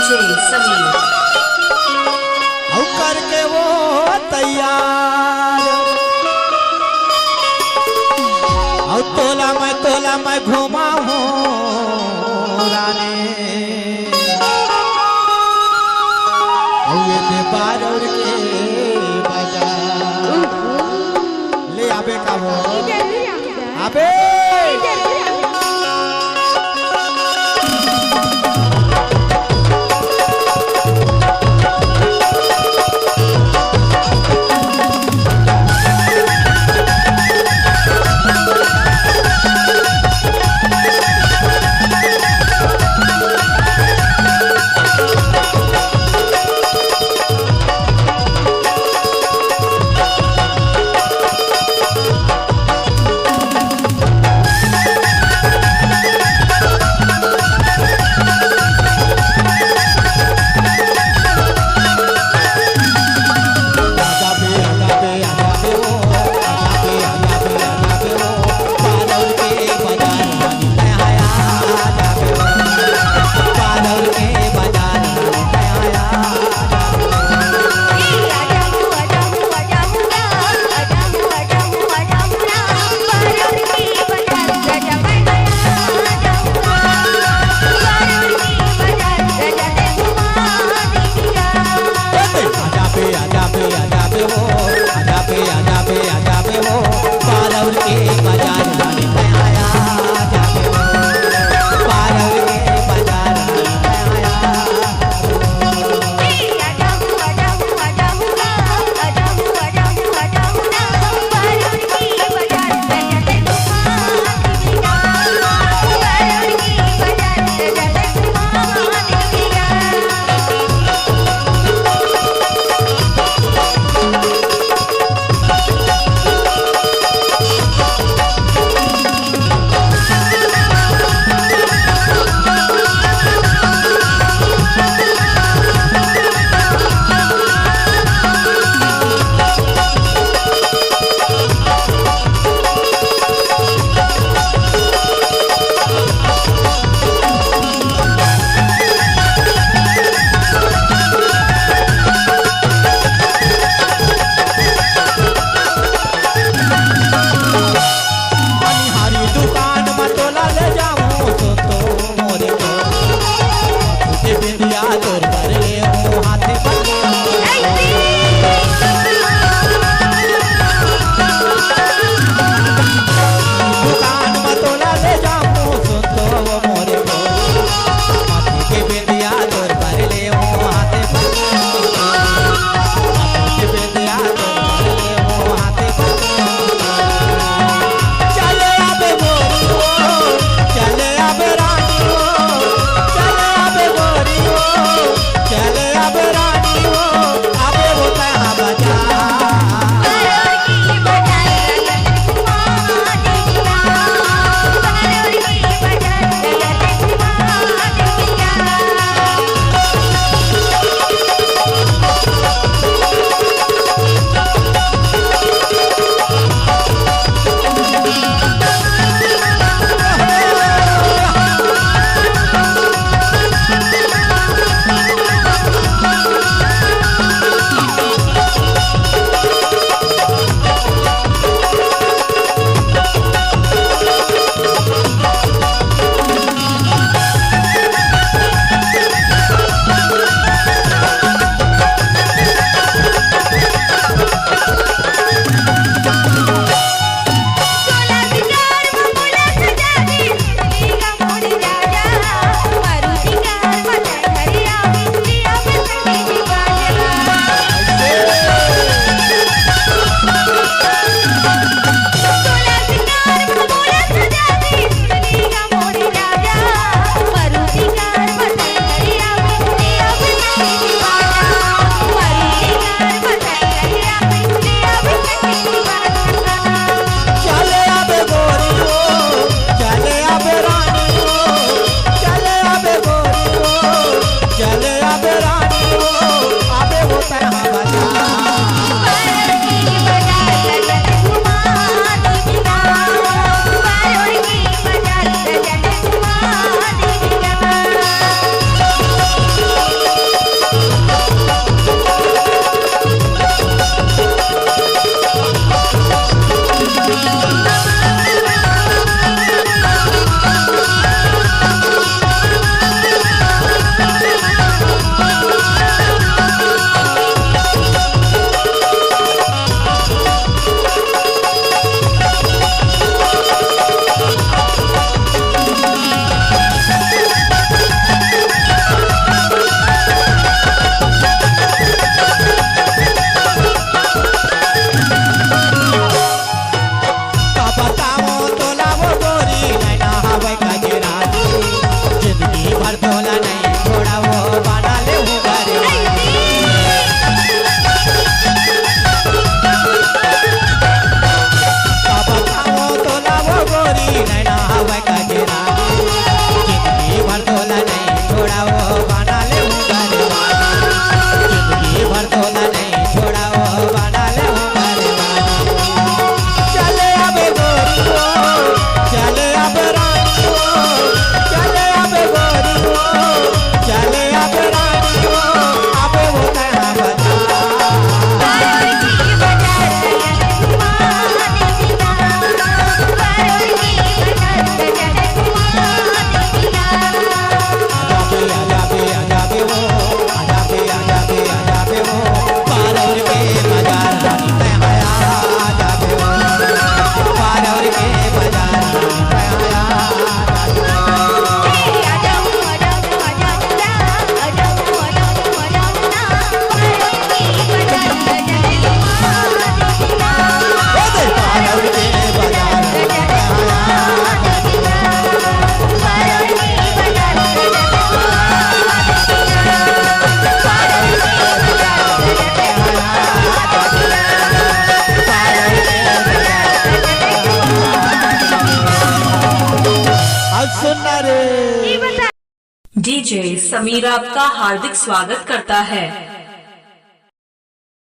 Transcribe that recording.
DJ Sameer करके वो तैयार और तोला मैं घुमा हूँ रानी ये दे बारौर के बाजार ले आबे का वो आबे भर तोला नहीं छोड़ा वो बना ले हूँ घर बताओ तोला वो गोरी नैना हवा का गिरा जिंदगी भर तोला नहीं छोड़ा वो बना ले हूँ घर जिंदगी भर तोला नहीं छोड़ा वो बना ले हूँ घर चले अब गोरी हो चले अब रानी हो चले अब गोरी हो चले अब रानी हो अब वो कहाँ बता डीजे समीर आपका हार्दिक स्वागत करता है।